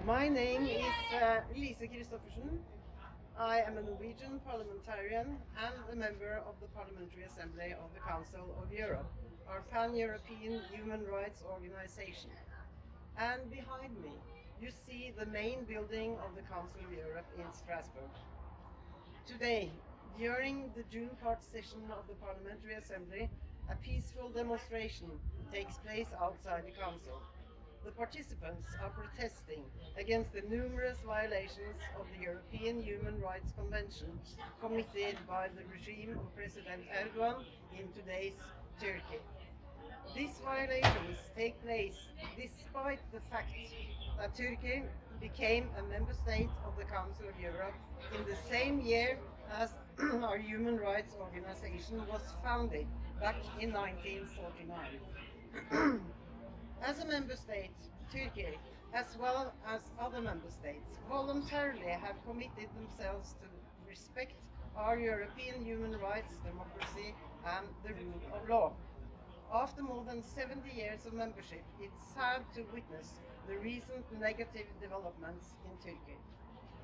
My name is Lise CHRISTOFFERSEN. I am a Norwegian parliamentarian and a member of the Parliamentary Assembly of the Council of Europe, our pan-European human rights organization. And behind me, you see the main building of the Council of Europe in Strasbourg. Today, during the June part session of the Parliamentary Assembly, a peaceful demonstration takes place outside the Council. The participants are protesting against the numerous violations of the European Human Rights Convention committed by the regime of President Erdogan in today's Turkey. These violations take place despite the fact that Turkey became a member state of the Council of Europe in the same year as our human rights organization was founded back in 1949. As a member state, Turkey, as well as other member states, voluntarily have committed themselves to respect our European human rights, democracy, and the rule of law. After more than 70 years of membership, it's sad to witness the recent negative developments in Turkey.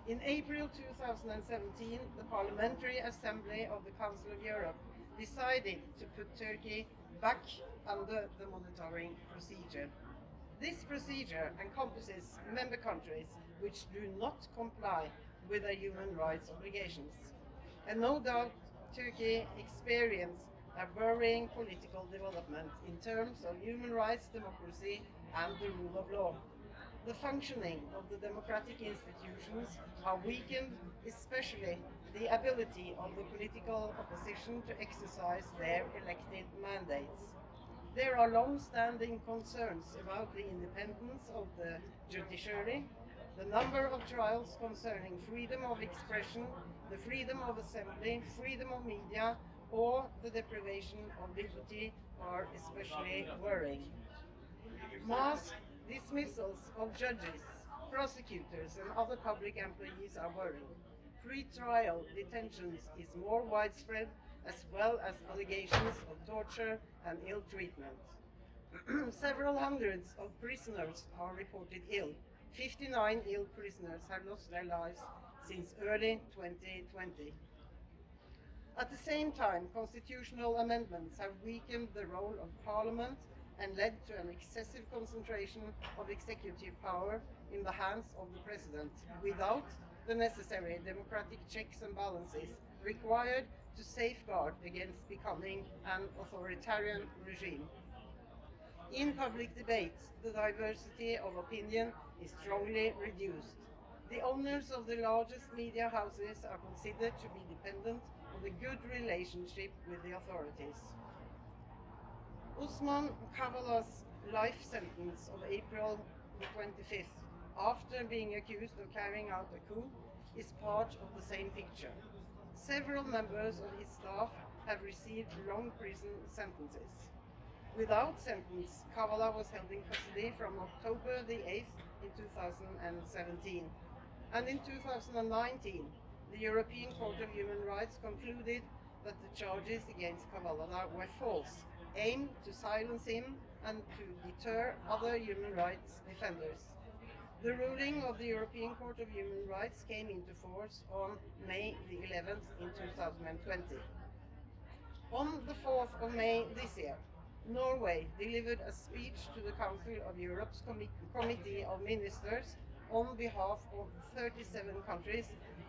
In April 2017, the Parliamentary Assembly of the Council of Europe decided to put Turkey back under the monitoring procedure. This procedure encompasses member countries which do not comply with their human rights obligations. And no doubt Turkey experienced a worrying political development in terms of human rights, democracy, and the rule of law. The functioning of the democratic institutions are weakened, especially the ability of the political opposition to exercise their elected mandates. There are long-standing concerns about the independence of the judiciary, the number of trials concerning freedom of expression, the freedom of assembly, freedom of media, or the deprivation of liberty are especially worrying. Mass dismissals of judges, prosecutors, and other public employees are worrying. Pre-trial detentions is more widespread, as well as allegations of torture and ill treatment. Several hundreds of prisoners are reported ill. 59 ill prisoners have lost their lives since early 2020. At the same time, constitutional amendments have weakened the role of Parliament and led to an excessive concentration of executive power in the hands of the President, without the necessary democratic checks and balances required to safeguard against becoming an authoritarian regime. In public debate, the diversity of opinion is strongly reduced. The owners of the largest media houses are considered to be dependent on a good relationship with the authorities. Osman Kavala''s life sentence of April 25th, after being accused of carrying out a coup, is part of the same picture. Several members of his staff have received long prison sentences. Without sentence, Kavala was held in custody from October the 8th in 2017. And in 2019, the European Court of Human Rights concluded that the charges against Kavala were false, aimed to silence him and to deter other human rights defenders. The ruling of the European Court of Human Rights came into force on May the 11th in 2020. On the 4th of May this year, Norway delivered a speech to the Council of Europe's Committee of Ministers on behalf of 37 countries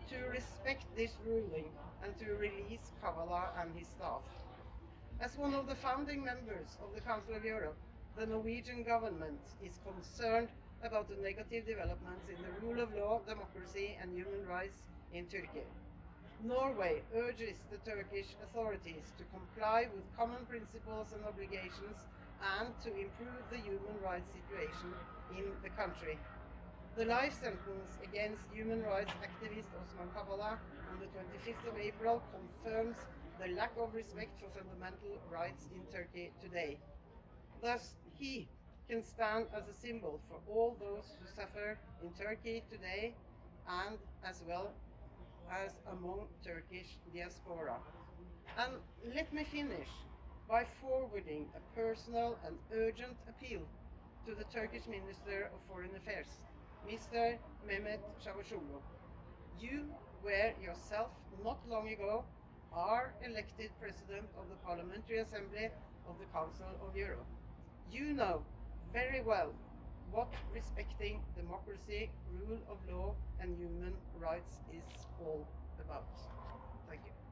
to respect this ruling and to release Kavala and his staff. As one of the founding members of the Council of Europe, the Norwegian government is concerned about the negative developments in the rule of law, democracy, and human rights in Turkey. Norway urges the Turkish authorities to comply with common principles and obligations and to improve the human rights situation in the country. The life sentence against human rights activist Osman Kavala on the 25th of April confirms the lack of respect for fundamental rights in Turkey today. Thus, he can stand as a symbol for all those who suffer in Turkey today and as well as among Turkish diaspora. And let me finish by forwarding a personal and urgent appeal to the Turkish Minister of Foreign Affairs. Mr. Mehmet Çavuşoğlu, you were yourself not long ago are elected President of the Parliamentary Assembly of the Council of Europe. You know very well what respecting democracy, rule of law and human rights is all about. Thank you.